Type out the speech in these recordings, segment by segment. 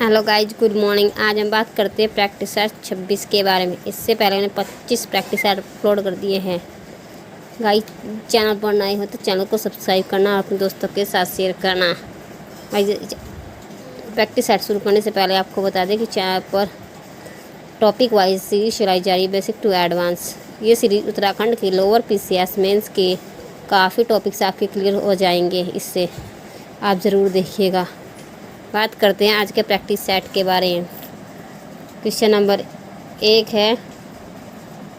Hello guys, good morning. आज हम बात करते हैं प्रैक्टिस सेट 26 के बारे में। इससे पहले मैंने 25 प्रैक्टिस सेट अपलोड कर दिए हैं। गाइज, चैनल पर नए हो तो चैनल को सब्सक्राइब करना और अपने दोस्तों के साथ शेयर करना। गाइज, प्रैक्टिस सेट शुरू करने से पहले आपको बता दें कि चैनल पर टॉपिक वाइज सीरीज चलाई जा रही है, बेसिक टू एडवांस। ये सीरीज उत्तराखंड के लोअर PCS मेंस के काफ़ी टॉपिक्स आपके क्लियर हो जाएंगे। इससे आप ज़रूर देखिएगा। बात करते हैं आज के प्रैक्टिस सेट के बारे में। क्वेश्चन नंबर 1 है,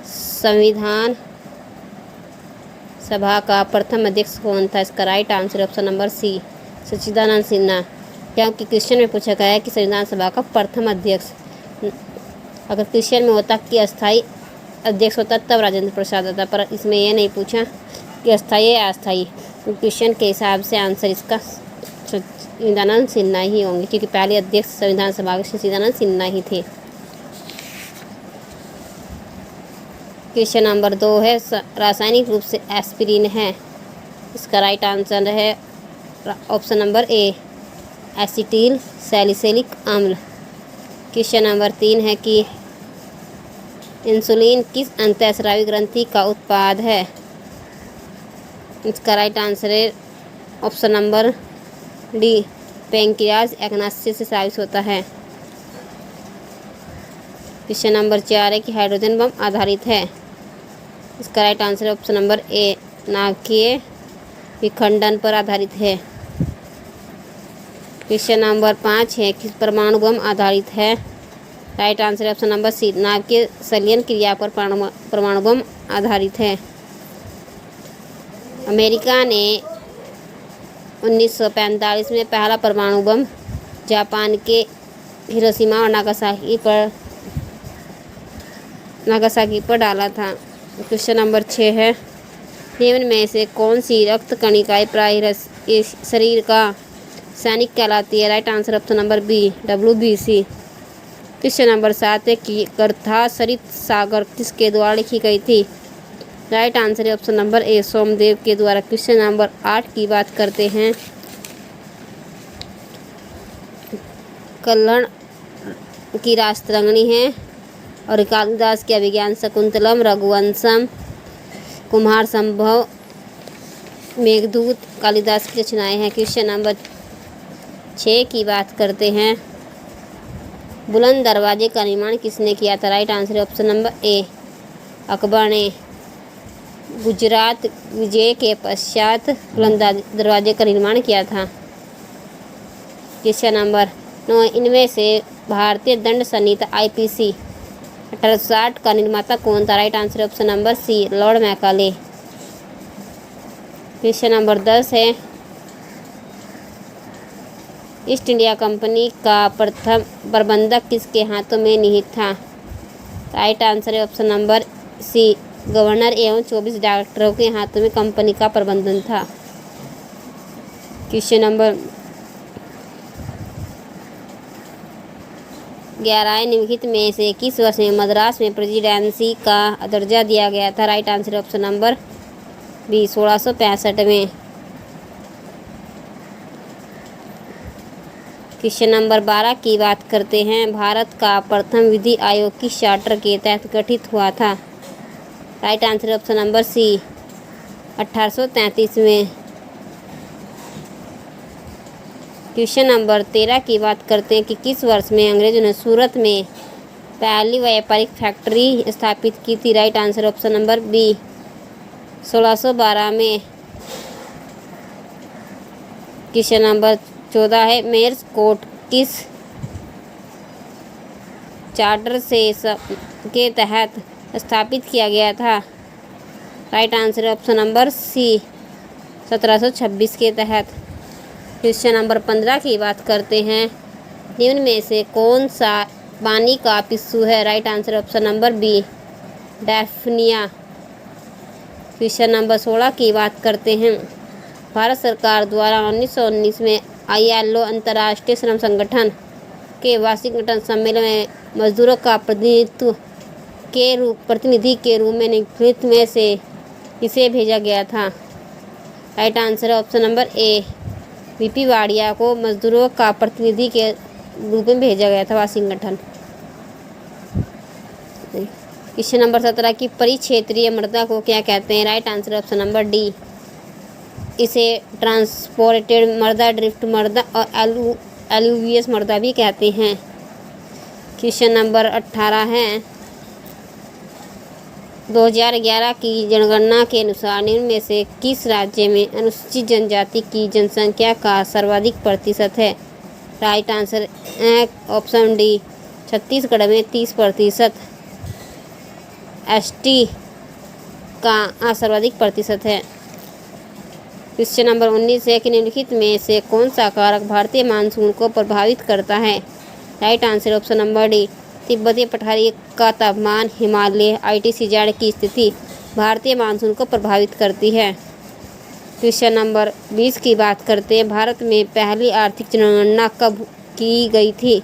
संविधान सभा का प्रथम अध्यक्ष कौन था? इसका right answer option number C, Sachchidanand Sinha. क्योंकि क्वेश्चन में पूछा गया है कि संविधान सभा का प्रथम अध्यक्ष, अगर क्वेश्चन में होता कि अस्थाई अध्यक्ष होता तब राजेंद्र प्रसाद होता, पर इसमें यह नहीं पूछा कि अस्थाई या अस्थाई। क्वेश्चन के हिसाब से आंसर इसका सच्चिदानंद सिन्हा ही होंगे, क्योंकि पहले अध्यक्ष संविधान सभा के सच्चिदानंद सिन्हा ही थे। क्वेश्चन नंबर 2 है, रासायनिक रूप से एस्पिरिन है। इसका राइट आंसर है ऑप्शन नंबर ए, एसिटिल सैलिसिलिक अम्ल। क्वेश्चन नंबर 3 है कि इंसुलिन किस अंतःस्रावी ग्रंथि का उत्पाद है? इसका राइट आंसर है ऑप्शन नंबर डी, पैंक्रियाज अग्नाशय से स्रावित होता है। क्वेश्चन नंबर 4 है कि हाइड्रोजन बम आधारित है। इसका राइट आंसर ऑप्शन नंबर ए, नाभिकीय विखंडन पर आधारित है। क्वेश्चन नंबर 5 है कि परमाणु बम आधारित है। Right answer option number C, नाभिकीय संलयन क्रिया पर परमाणु बम आधारित है। अमेरिका ने 1945 में पहला परमाणु बम जापान के हिरोशिमा और नागासाकी पर डाला था। क्वेश्चन नंबर 6 है, निम्न में से कौन सी रक्त कणिकाएं प्रायः शरीर का सैनिक कहलाती है? Right answer option number B, WBC। Question number 7 है कि गर्था सरित सागर किसके द्वारा लिखी गई थी? राइट आंसर है ऑप्शन नंबर ए, सोमदेव के द्वारा। क्वेश्चन नंबर 8 की बात करते हैं। कल्हण की राजतरंगिणी है और कालिदास के अभिज्ञान शकुंतलम, रघुवंशम, कुमार संभव, मेघदूत कालिदास की रचनाएं हैं। क्वेश्चन नंबर 6 की बात करते हैं। बुलंद दरवाजे का निर्माण किसने किया था? राइट आंसर है ऑप्शन नंबर ए, अकबर ने। गुजरात विजय के पश्चात बुलंद दरवाजे का निर्माण किया था। क्वेश्चन नंबर 9, इनमें से भारतीय दंड संहिता IPC 1860 का निर्माता कौन था? Right answer option number C, Lord Macaulay. Question number 10 है, ईस्ट इंडिया कंपनी का प्रथम प्रबंधक किसके हाथों में निहित था? राइट आंसर है ऑप्शन नंबर सी, गवर्नर एवं 24 डायरेक्टरों के हाथों में कंपनी का प्रबंधन था। क्वेश्चन नंबर 11, निम्नलिखित में से किस वर्ष में मद्रास में प्रेसिडेंसी का दर्जा दिया गया था? Right answer option number B, 1665 में। क्वेश्चन नंबर 12 की बात करते हैं। भारत का प्रथम विधि आयोग किस चार्टर के तहत गठित हुआ था? Right answer option number C, 1833 में। क्वेश्चन नंबर 13 की बात करते हैं कि किस वर्ष में अंग्रेजों ने सूरत में पहली व्यापारिक फैक्ट्री स्थापित की थी? Right answer option number B, 1612 में। क्वेश्चन नंबर 14 है, मेयर्स कोर्ट किस चार्टर से के तहत स्थापित किया गया था? Right answer option number C, 1726 के तहत। क्वेश्चन नंबर 15 की बात करते हैं। निम्न में से कौन सा पानी का पिस्सू है? Right answer option number B, daphnia. Question number 16 की बात करते हैं। भारत सरकार द्वारा 1919 में ILO अंतर्राष्ट्रीय श्रम संगठन के वाशिंगटन सम्मेलन में मजदूरों का प्रतिनिधि के रूप में निम्नलिखित में से इसे भेजा गया था? राइट आंसर है ऑप्शन नंबर ए, VP वाडिया को मजदूरों का प्रतिनिधि के रूप में भेजा गया था वाशिंगटन। क्वेश्चन नंबर 17 की परिक्षेत्रीय मृदा को क्या कहते हैं? Right answer option number D. इसे ट्रांसपोर्टेड मृदा, ड्रिफ्ट मृदा और एलुवियस मृदा भी कहते हैं। क्वेश्चन नंबर 18 है 2011 की जनगणना के अनुसार निम्न में से किस राज्य में अनुसूचित जनजाति की जनसंख्या का सर्वाधिक प्रतिशत है? Right answer option D Chhattisgarh में 30%, एसटी का सर्वाधिक प्रतिशत है। क्वेश्चन नंबर 19 है कि निम्नलिखित में से कौन सा कारक भारतीय मानसून को प्रभावित करता है? Right answer option number D तिब्बतीय पठारी का तापमान, हिमालय, आईटीसी जाड़ की स्थिति भारतीय मानसून को प्रभावित करती है। क्वेश्चन नंबर 20 की बात करते हैं, भारत में पहली आर्थिक जनगणना कब की गई थी?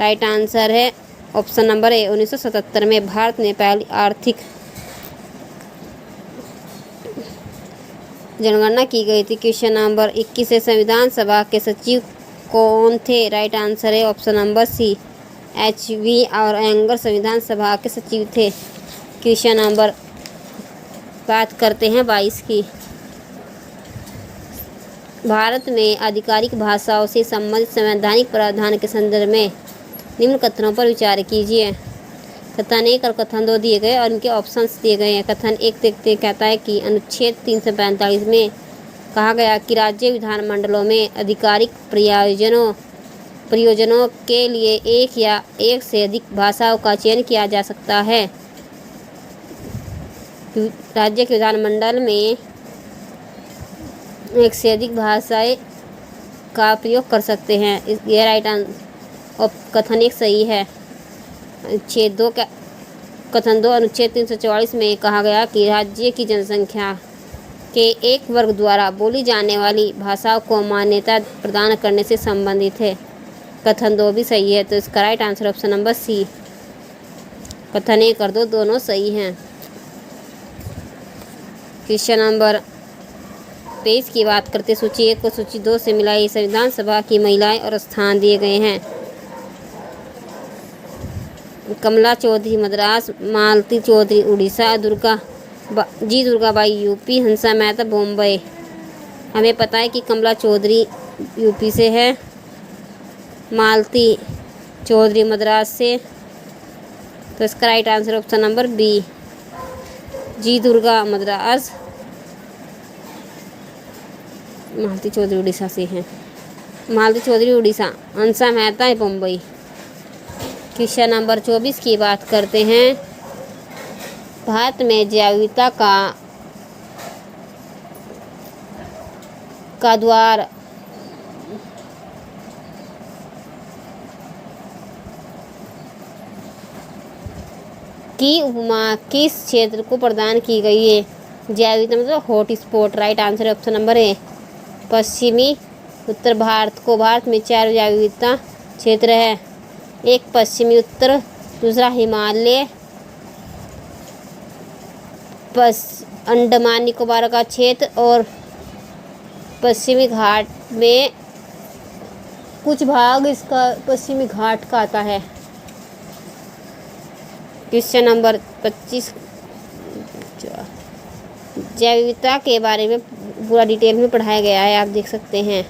राइट आंसर है ऑप्शन नंबर ए 1977 में भारत में पहली आर्थिक जनगणना की गई थी। क्वेश्चन नंबर 21 है संविधान सभा के सचिव कौन थे? राइट आंसर है ऑप्शन नंबर सी एचवी और एंगर संविधान सभा के सचिव थे। क्वेश्चन नंबर बात करते हैं 22 की, भारत में आधिकारिक भाषाओं से संबंधित संवैधानिक प्रावधान के संदर्भ में निम्न कथनों पर विचार कीजिए। कथन 1 और कथन 2 दिए गए और इनके ऑप्शंस दिए गए हैं। कथन 1 देखते कहता है कि अनुच्छेद 345 में कहा गया कि राज्य विधानमंडलों में आधिकारिक प्रयोजनों के लिए एक या एक से अधिक भाषाओं का चयन किया जा सकता है। राज्य के विधानमंडल में एक से अधिक भाषाएं का प्रयोग कर सकते हैं। यह राइट आंसर कथन 1 सही है। कथन 2 अनुच्छेद 344 में कहा गया कि राज्य की जनसंख्या के एक वर्ग द्वारा बोली जाने वाली भाषाओं को मान्यता प्रदान करने से संबंधित है। कथन 2 भी सही है, तो इसका right answer option number C. कथन 1 और 2 दोनों सही हैं। क्वेश्चन नंबर 23 की बात करते सूची 1 को सूची 2 से मिलाई। संविधान सभा की महिलाएं और स्थान दिए गए हैं। कमला चौधरी मद्रास, मालती चौधरी उड़ीसा, दुर्गाबाई यूपी, हंसा मेहता बॉम्बे। हमें पता है कि कमला चौधरी यूपी से है, मालती चौधरी मद्रास से, तो इसका right answer option number B G Durga Madras, Malati Chaudhary Orissa से हैं। मालती चौधरी उड़ीसा, हंसा मेहता बम्बई। क्वेश्चन नंबर 24 की बात करते हैं, भारत में जैव विविधता का द्वार की उपमा किस क्षेत्र को प्रदान की गई है? जैव विविधता मतलब hot spot. Right answer option number ए पश्चिमी उत्तर भारत को। भारत में 4 जैव विविधता क्षेत्र है, एक पश्चिमी उत्तर, दूसरा हिमालय, अंडमान निकोबार का क्षेत्र और पश्चिमी घाट में कुछ भाग इसका पश्चिमी घाट का आता है। क्वेश्चन नंबर 25 जैव विविधता के बारे में पूरा डिटेल में पढ़ाया गया है, आप देख सकते हैं।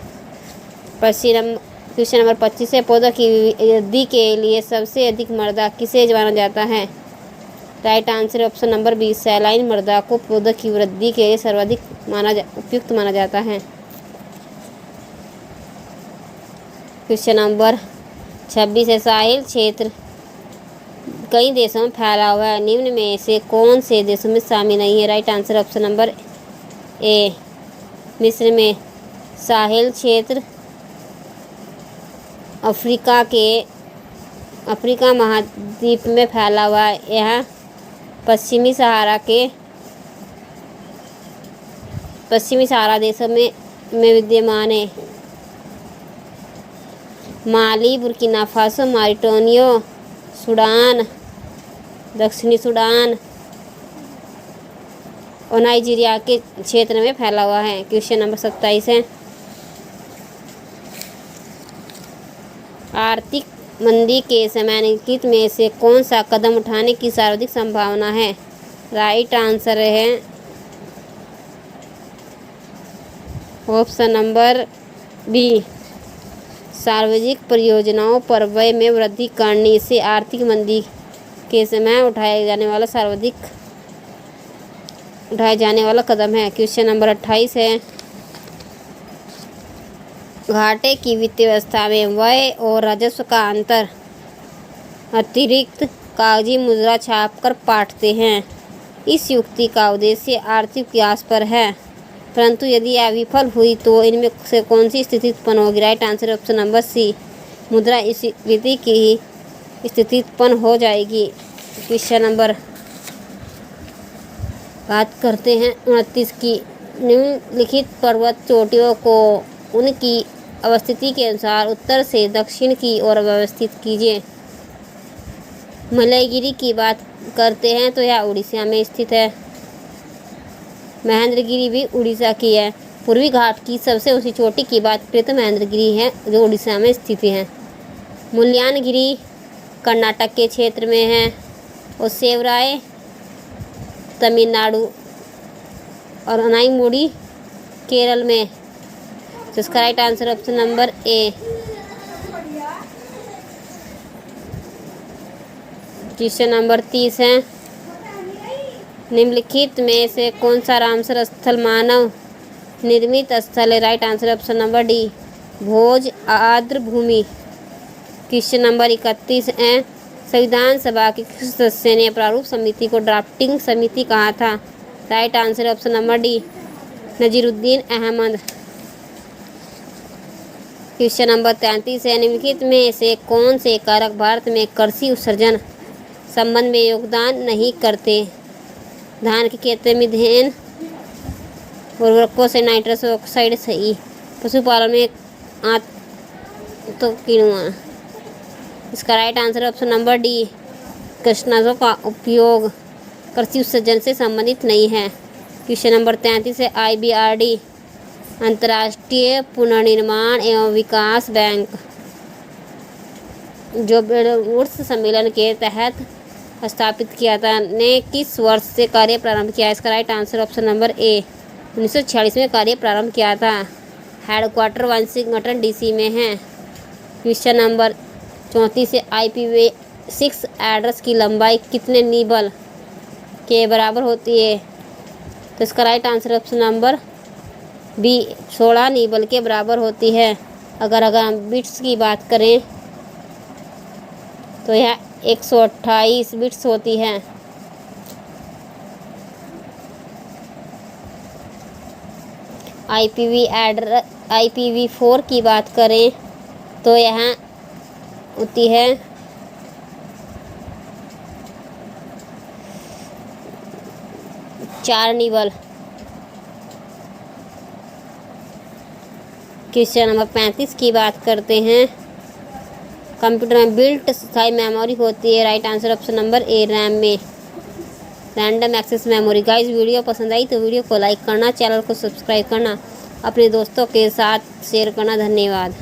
क्वेश्चन नंबर 25 है पौधों की वृद्धि के लिए सबसे अधिक मृदा किसे माना जाता है? Right answer option number B saline मृदा को पौधों की वृद्धि के लिए सर्वाधिक उपयुक्त माना जाता है। क्वेश्चन नंबर 26 है साहिल क्षेत्र कई देशों में फैला हुआ है, निम्न में से कौन से देशों में शामिल नहीं है? राइट आंसर ऑप्शन नंबर ए मिस्र में। साहिल क्षेत्र अफ्रीका महाद्वीप में फैला हुआ है। यह पश्चिमी सहारा देशों में विद्यमान है। माली, बुर्किना फासो, मॉरिटानिया, सूडान, दक्षिणी सूडान और नाइजीरिया के क्षेत्र में फैला हुआ है। क्वेश्चन नंबर 27 है आर्थिक मंदी के समय निम्नलिखित में से कौन सा कदम उठाने की सर्वाधिक संभावना है? राइट आंसर है ऑप्शन नंबर बी, सार्वजनिक परियोजनाओं पर व्यय में वृद्धि करने से आर्थिक मंदी के समय उठाया जाने वाला कदम है। क्वेश्चन नंबर 28 है, घाटे की वित्तीय व्यवस्था में व्यय और राजस्व का अंतर अतिरिक्त कागजी मुद्रा छापकर पाटते हैं। इस युक्ति का उद्देश्य आर्थिक विकास पर है, परंतु यदि यह विफल हुई तो इनमें से कौन सी स्थिति उत्पन्न होगी? Right answer option number C, मुद्रास्फीति की ही स्थिति उत्पन्न हो जाएगी। क्वेश्चन नंबर बात करते हैं 29 की, निम्नलिखित पर्वत चोटियों को उनकी अवस्थिति के अनुसार उत्तर से दक्षिण की ओर व्यवस्थित कीजिए। मलयगिरी की बात करते हैं तो यह उड़ीसा में स्थित है। महेंद्रगिरी भी उड़ीसा की है। पूर्वी घाट की सबसे ऊंची चोटी की बात करें तो महेंद्रगिरी है जो उड़ीसा में स्थित है। मुल्यानगिरी कर्नाटक के क्षेत्र में है और सेवराय तमिलनाडु और अनाईमुड़ी केरल में। तो इसका राइट आंसर ऑप्शन नंबर ए। क्वेश्चन नंबर 30 है, निम्नलिखित में से कौन सा रामसर स्थल मानव निर्मित स्थल है? Right answer option number D, Bhoj आर्द्र भूमि। क्वेश्चन नंबर 31 है, संविधान सभा के किस सदस्य ने प्रारूप समिति को ड्राफ्टिंग समिति कहा था? Right answer option number D, Naziruddin Ahmad. Question number 33 है, निम्नलिखित में से कौन से कारक भारत में कृषि उत्सर्जन संबंध में योगदान नहीं करते? धान के खेत में मीथेन, उर्वरकों से नाइट्रस ऑक्साइड सही, पशुपालन में कीड़ुआ। इसका right answer option number D, कीटनाशकों का उपयोग कृषि उत्सर्जन से संबंधित नहीं है। क्वेश्चन नंबर 33 है, IBRD अंतर्राष्ट्रीय पुनर्निर्माण एवं विकास बैंक जो वुड्स सम्मेलन के तहत स्थापित किया था ने किस वर्ष से कार्य प्रारंभ किया? इसका राइट आंसर ऑप्शन नंबर ए, 1946 में कार्य प्रारंभ किया था। हेडक्वार्टर वाशिंगटन DC में है। क्वेश्चन नंबर 34 से IPv6 एड्रेस की लंबाई कितने नीबल के बराबर होती है? तो इसका right answer option number B, 16 nibble के बराबर होती है। अगर हम बिट्स की बात करें तो यह 128 बिट्स होती है। IPv4 की बात करें तो यहाँ होती है 4 नीबल। क्वेश्चन नंबर 35 की बात करते हैं, कंप्यूटर में बिल्ट स्थायी मेमोरी होती है। Right answer option number A, RAM में, random access memory. Guys video पसंद आई तो वीडियो को लाइक करना, चैनल को सब्सक्राइब करना, अपने दोस्तों के साथ शेयर करना। धन्यवाद।